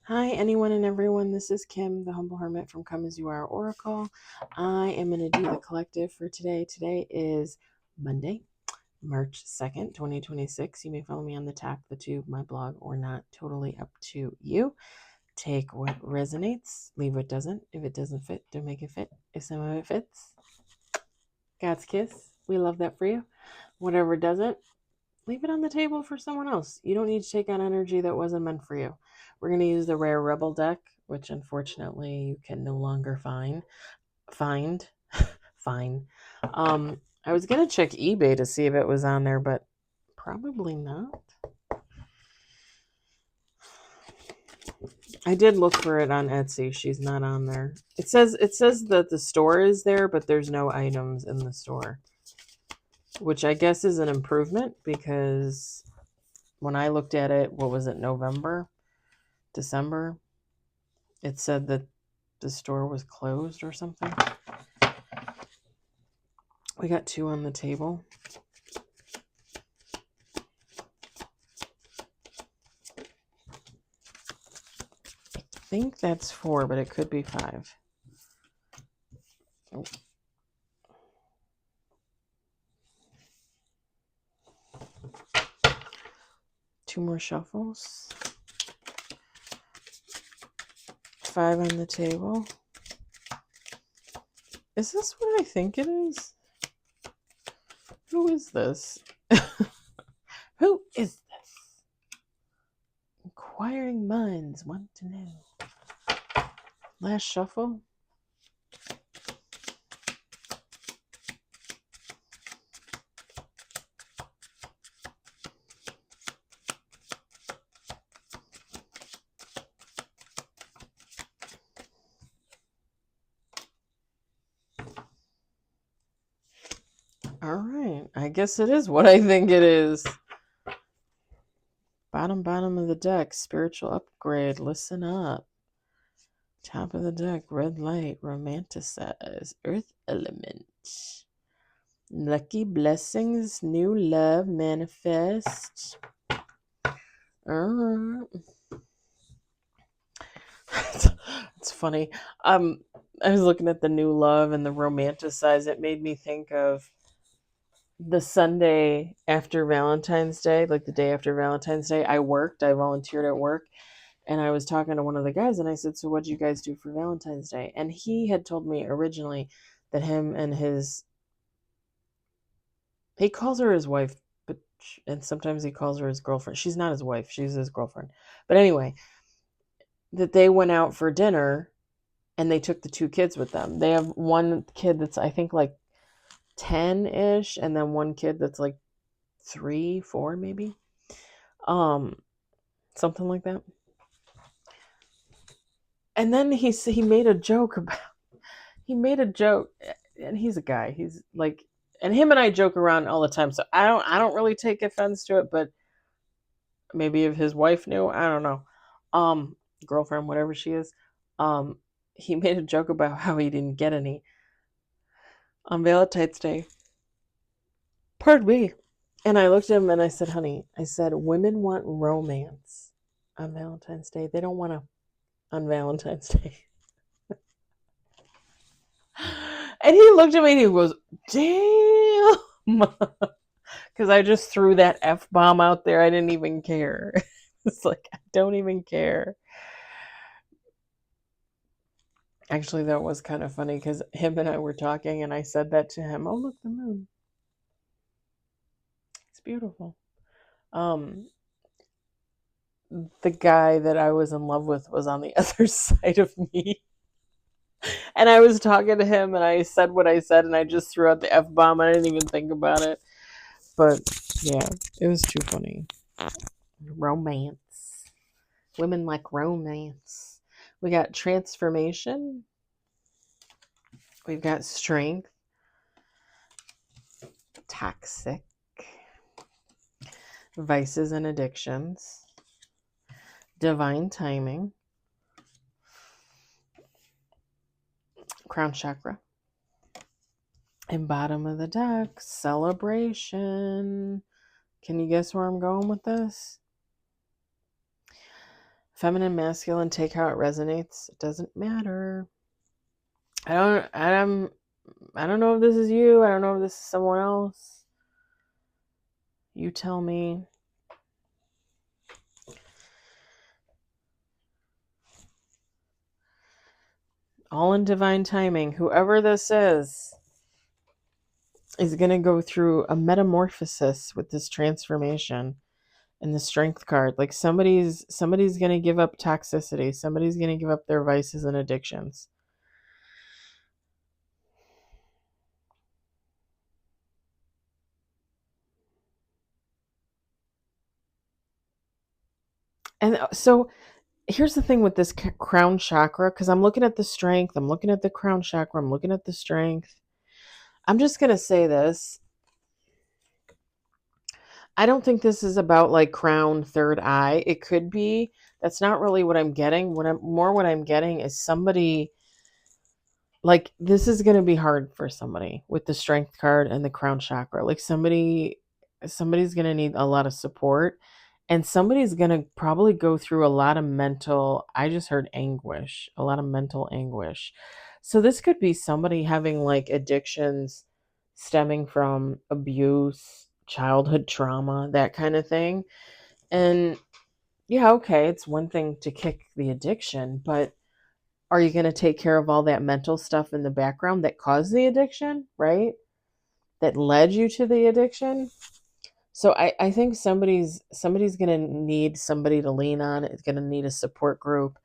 Hi, anyone and everyone. This is Kim, the Humble Hermit from Come As You Are Oracle. I am going to do the collective for today. Today is Monday, March 2nd, 2026. You may follow me on the Tap, the Tube, my blog, or not. Totally up to you. Take what resonates, leave what doesn't. If it doesn't fit, don't make it fit. If some of it fits, God's kiss. We love that for you. Whatever doesn't, leave it on the table for someone else. You don't need to take on energy that wasn't meant for you. We're going to use the Rare Rebel deck, which unfortunately you can no longer find. Fine. I was going to check eBay to see if it was on there, but probably not. I did look for it on Etsy. She's not on there. It says that the store is there, but there's no items in the store, which I guess is an improvement because when I looked at it, what was it, November, December? It said that the store was closed or something. We got 2 on the table. I think that's 4, but it could be 5. Oh. Two more shuffles. 5 on the table. Is this what I think it is? Who is this? Who is this? Inquiring minds want to know. Last shuffle. All right. I guess it is what I think it is. Bottom of the deck. Spiritual upgrade. Listen up. Top of the deck. Red light. Romanticize. Earth element. Lucky blessings. New love. Manifest. It's funny. I was looking at the new love and the romanticize. It made me think of the Sunday after Valentine's Day, like the day after Valentine's Day. I volunteered at work, and I was talking to one of the guys, and I said, "So what'd you guys do for Valentine's Day?" And he had told me originally that him and he calls her his wife, and sometimes he calls her his girlfriend. She's not his wife, she's his girlfriend. But anyway, that they went out for dinner and they took the 2 kids with them. They have one kid that's I think like 10-ish, and then one kid that's like 3, 4 maybe. Something like that. And then he made a joke, and he's a guy. He's like, and him and I joke around all the time, so I don't really take offense to it, but maybe if his wife knew, I don't know. Girlfriend, whatever she is. He made a joke about how he didn't get any on Valentine's Day. Pardon me. And I looked at him and I said, "Honey," I said, "women want romance on Valentine's Day. They don't want to on Valentine's Day." And he looked at me and he goes, "Damn." Because I just threw that F-bomb out there. I didn't even care. It's like, I don't even care. Actually, that was kind of funny because him and I were talking and I said that to him. "Oh, look, the moon. It's beautiful." The guy that I was in love with was on the other side of me. And I was talking to him and I said what I said and I just threw out the F-bomb. I didn't even think about it. But yeah, it was too funny. Romance. Women like romance. We got transformation. We've got strength. Toxic. Vices and addictions. Divine timing. Crown chakra. And bottom of the deck, celebration. Can you guess where I'm going with this? Feminine, masculine, take how it resonates. It doesn't matter. I don't know if this is you. I don't know if this is someone else. You tell me. All in divine timing. Whoever this is going to go through a metamorphosis with this transformation and the strength card. Like somebody's going to give up toxicity. Somebody's going to give up their vices and addictions. And so here's the thing with this crown chakra, because I'm looking at the strength, I'm looking at the crown chakra, I'm looking at the strength. I'm just going to say this. I don't think this is about like crown, third eye. It could be. That's not really what I'm getting. What I'm getting is somebody, like, this is going to be hard for somebody with the strength card and the crown chakra. Like somebody's going to need a lot of support, and somebody's going to probably go through a lot of mental, I just heard anguish, a lot of mental anguish. So this could be somebody having like addictions stemming from abuse, childhood trauma, that kind of thing. And yeah, okay, it's one thing to kick the addiction, but are you going to take care of all that mental stuff in the background that caused the addiction, right? That led you to the addiction? So I think somebody's going to need somebody to lean on. It's going to need a support group,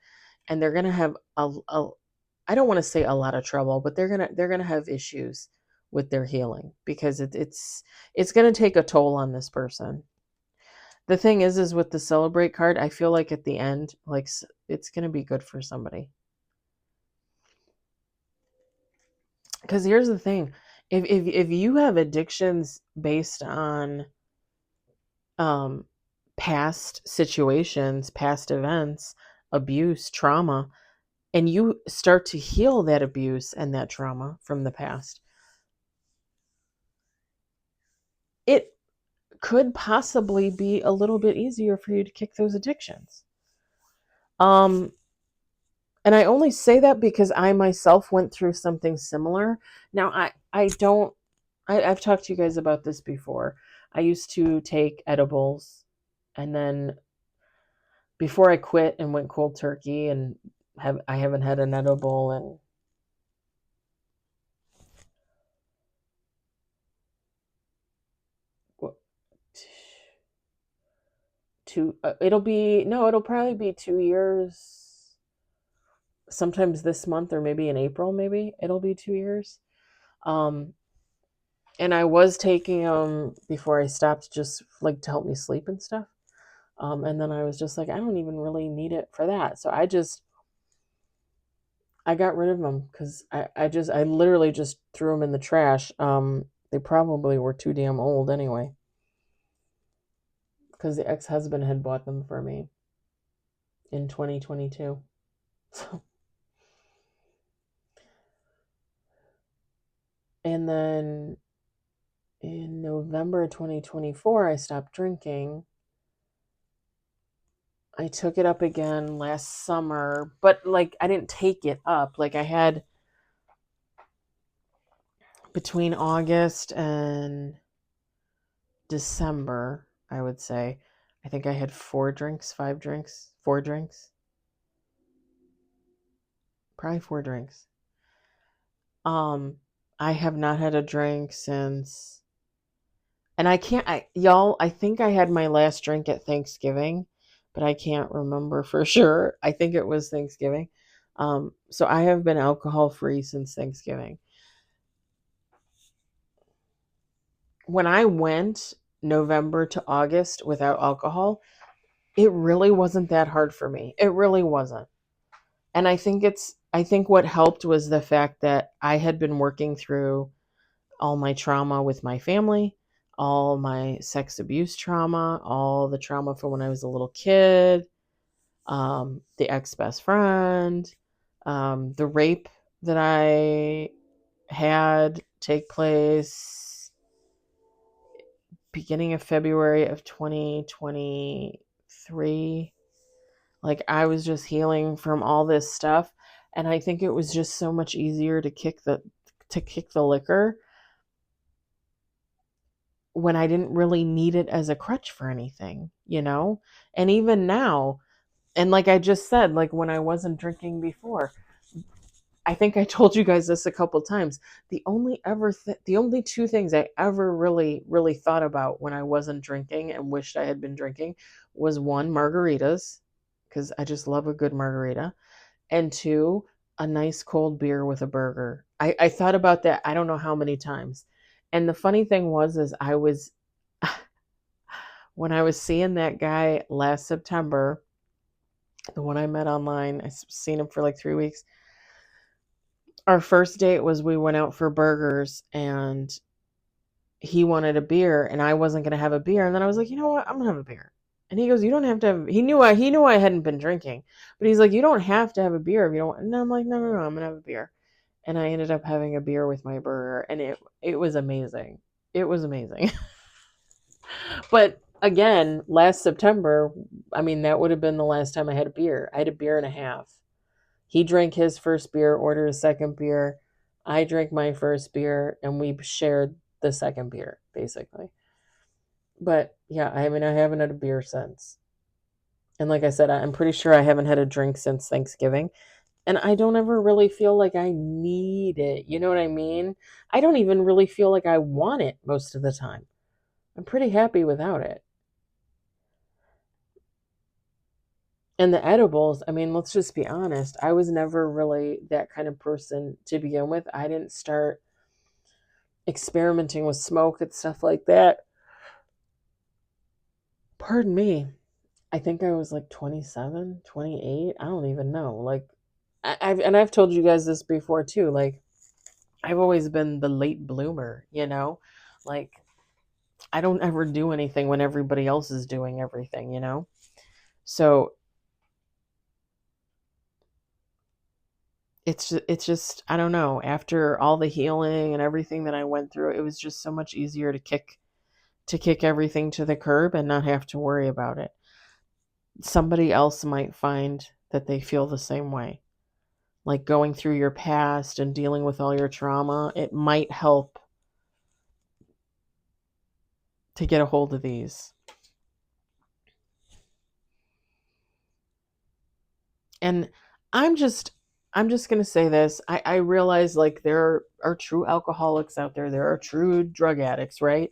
and they're going to have a I don't want to say a lot of trouble, but they're going to have issues with their healing, because it's going to take a toll on this person. The thing is with the celebrate card, I feel like at the end, like, it's going to be good for somebody. Because here's the thing, if you have addictions based on past situations, past events, abuse, trauma, and you start to heal that abuse and that trauma from the past, it could possibly be a little bit easier for you to kick those addictions. And I only say that because I myself went through something similar. Now, I've talked to you guys about this before. I used to take edibles, and then before I quit and went cold turkey, and I haven't had an edible and it'll probably be 2 years. Sometimes this month, or maybe in April, maybe it'll be 2 years. And I was taking them before I stopped, just like to help me sleep and stuff. And then I was just like, I don't even really need it for that. So I got rid of them, because I literally just threw them in the trash. They probably were too damn old anyway, because the ex-husband had bought them for me in 2022. So, and then in November 2024, I stopped drinking. I took it up again last summer, but like I didn't take it up. Like I had between August and December, I would say, I think I had 4 drinks, probably 4 drinks. I have not had a drink since, and I think I had my last drink at Thanksgiving, but I can't remember for sure. I think it was Thanksgiving. So I have been alcohol free since Thanksgiving. When I went November to August without alcohol, it really wasn't that hard for me. It really wasn't. And I think what helped was the fact that I had been working through all my trauma with my family, all my sex abuse trauma, all the trauma from when I was a little kid, the ex-best friend, the rape that I had take place beginning of February of 2023. Like I was just healing from all this stuff, and I think it was just so much easier to kick the liquor when I didn't really need it as a crutch for anything, you know? And even now, and like I just said, like when I wasn't drinking before, I think I told you guys this a couple times. The only two things I ever really thought about when I wasn't drinking and wished I had been drinking was one, margaritas, because I just love a good margarita, and two, a nice cold beer with a burger. I thought about that I don't know how many times. And the funny thing was is I was when I was seeing that guy last September, the one I met online, I've seen him for like 3 weeks. Our first date was we went out for burgers and he wanted a beer and I wasn't going to have a beer. And then I was like, you know what? I'm going to have a beer. And he goes, you don't have to have, he knew I hadn't been drinking, but he's like, you don't have to have a beer if you don't. And I'm like, no, I'm going to have a beer. And I ended up having a beer with my burger and it was amazing. It was amazing. But again, last September, I mean, that would have been the last time I had a beer. I had a beer and a half. He drank his first beer, ordered a second beer. I drank my first beer, and we shared the second beer, basically. But yeah, I mean, I haven't had a beer since. And like I said, I'm pretty sure I haven't had a drink since Thanksgiving. And I don't ever really feel like I need it. You know what I mean? I don't even really feel like I want it most of the time. I'm pretty happy without it. And the edibles, I mean, let's just be honest. I was never really that kind of person to begin with. I didn't start experimenting with smoke and stuff like that. Pardon me. I think I was like 27, 28. I don't even know. Like, I've told you guys this before too. Like, I've always been the late bloomer, you know? Like, I don't ever do anything when everybody else is doing everything, you know? So it's just I don't know. After all the healing and everything that I went through, it was just so much easier to kick everything to the curb and not have to worry about it. Somebody else might find that they feel the same way. Like going through your past and dealing with all your trauma, it might help to get a hold of these. And I'm just I'm just gonna say this. I realize like there are true alcoholics out there. There are true drug addicts, right?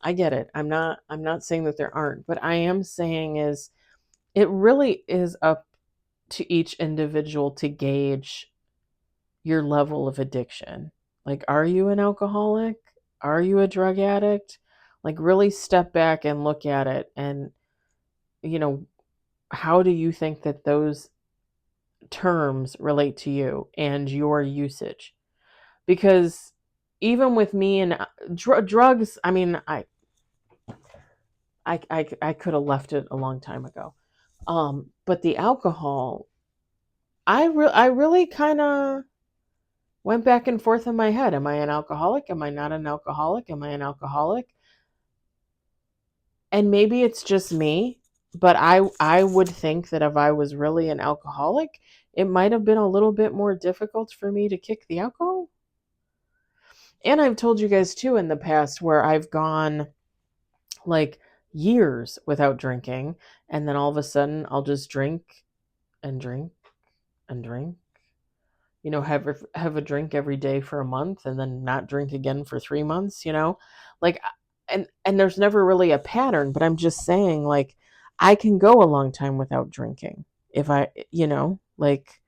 I get it. I'm not saying that there aren't, but I am saying is it really is up to each individual to gauge your level of addiction. Like, are you an alcoholic? Are you a drug addict? Like, really step back and look at it. And, you know, how do you think that those terms relate to you and your usage? Because even with me and drugs, I mean, I could have left it a long time ago. But the alcohol, I really kind of went back and forth in my head. Am I an alcoholic? Am I not an alcoholic? Am I an alcoholic? And maybe it's just me, but I would think that if I was really an alcoholic, it might have been a little bit more difficult for me to kick the alcohol. And I've told you guys too in the past where I've gone like years without drinking, and then all of a sudden I'll just drink and drink and drink, you know, have a drink every day for a month and then not drink again for 3 months, you know? Like and there's never really a pattern, but I'm just saying like I can go a long time without drinking. If I, you know, like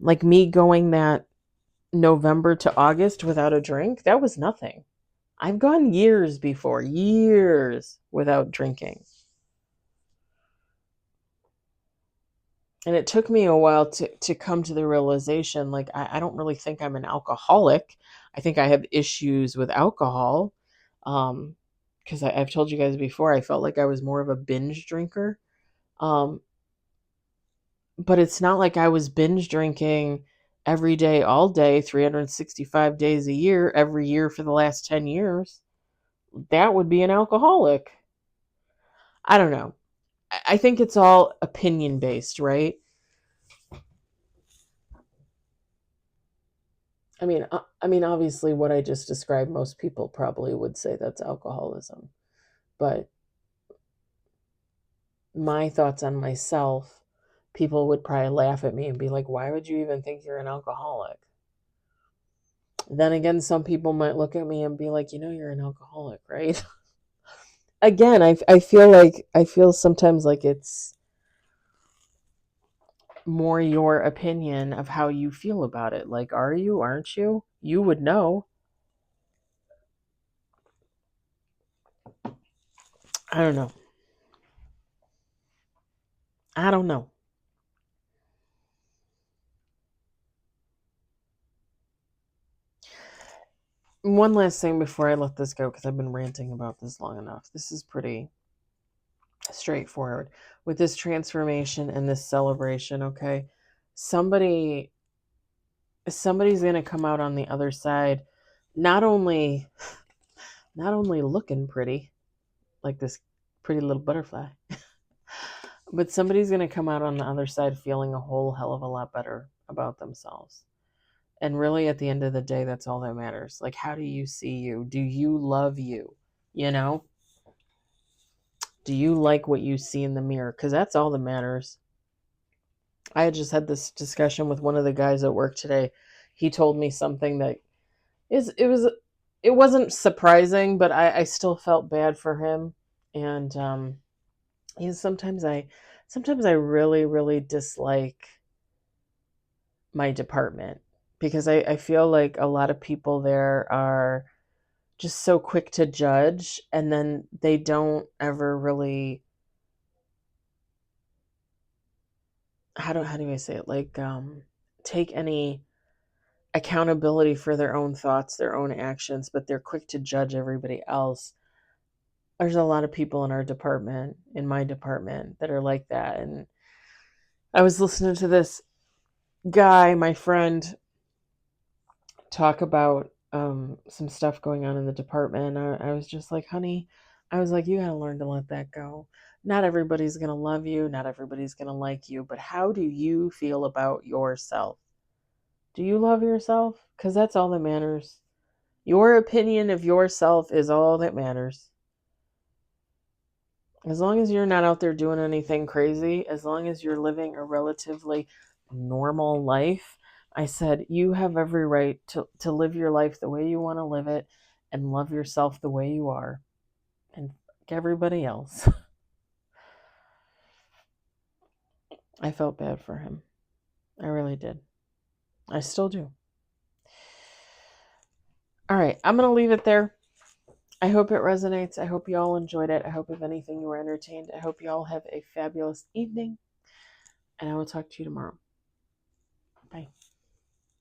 me going that November to August without a drink, that was nothing. I've gone years before, years without drinking. And it took me a while to come to the realization like I don't really think I'm an alcoholic. I think I have issues with alcohol. Because I've told you guys before, I felt like I was more of a binge drinker. Um, but it's not like I was binge drinking every day, all day, 365 days a year, every year for the last 10 years. That would be an alcoholic. I don't know. I think it's all opinion based, right? I mean, obviously, what I just described, most people probably would say that's alcoholism. But my thoughts on myself, people would probably laugh at me and be like, why would you even think you're an alcoholic? Then again, some people might look at me and be like, you're an alcoholic, right? Again, I feel sometimes like it's more your opinion of how you feel about it. Like, are you, aren't you? You would know. I don't know. I don't know. One last thing before I let this go, because I've been ranting about this long enough. This is pretty straightforward. With this transformation and this celebration, okay? Somebody's going to come out on the other side not only looking pretty, like this pretty little butterfly, but somebody's going to come out on the other side feeling a whole hell of a lot better about themselves. And really, at the end of the day, that's all that matters. Like, how do you see you? Do you love you? You know? Do you like what you see in the mirror? Because that's all that matters. I had just had this discussion with one of the guys at work today. He told me something that it wasn't surprising, but I still felt bad for him. And sometimes I really, really dislike my department, because I feel like a lot of people there are just so quick to judge, and then they don't ever really, how do I say it, like take any accountability for their own thoughts, their own actions, but they're quick to judge everybody else. There's a lot of people in our department, in my department, that are like that. And I was listening to this guy, my friend, talk about some stuff going on in the department. I was just like, honey, I was like, you got to learn to let that go. Not everybody's going to love you. Not everybody's going to like you. But how do you feel about yourself? Do you love yourself? Because that's all that matters. Your opinion of yourself is all that matters. As long as you're not out there doing anything crazy, as long as you're living a relatively normal life, I said, you have every right to live your life the way you want to live it and love yourself the way you are and fuck everybody else. I felt bad for him. I really did. I still do. All right, I'm going to leave it there. I hope it resonates. I hope you all enjoyed it. I hope, if anything, you were entertained. I hope you all have a fabulous evening, and I will talk to you tomorrow. Bye.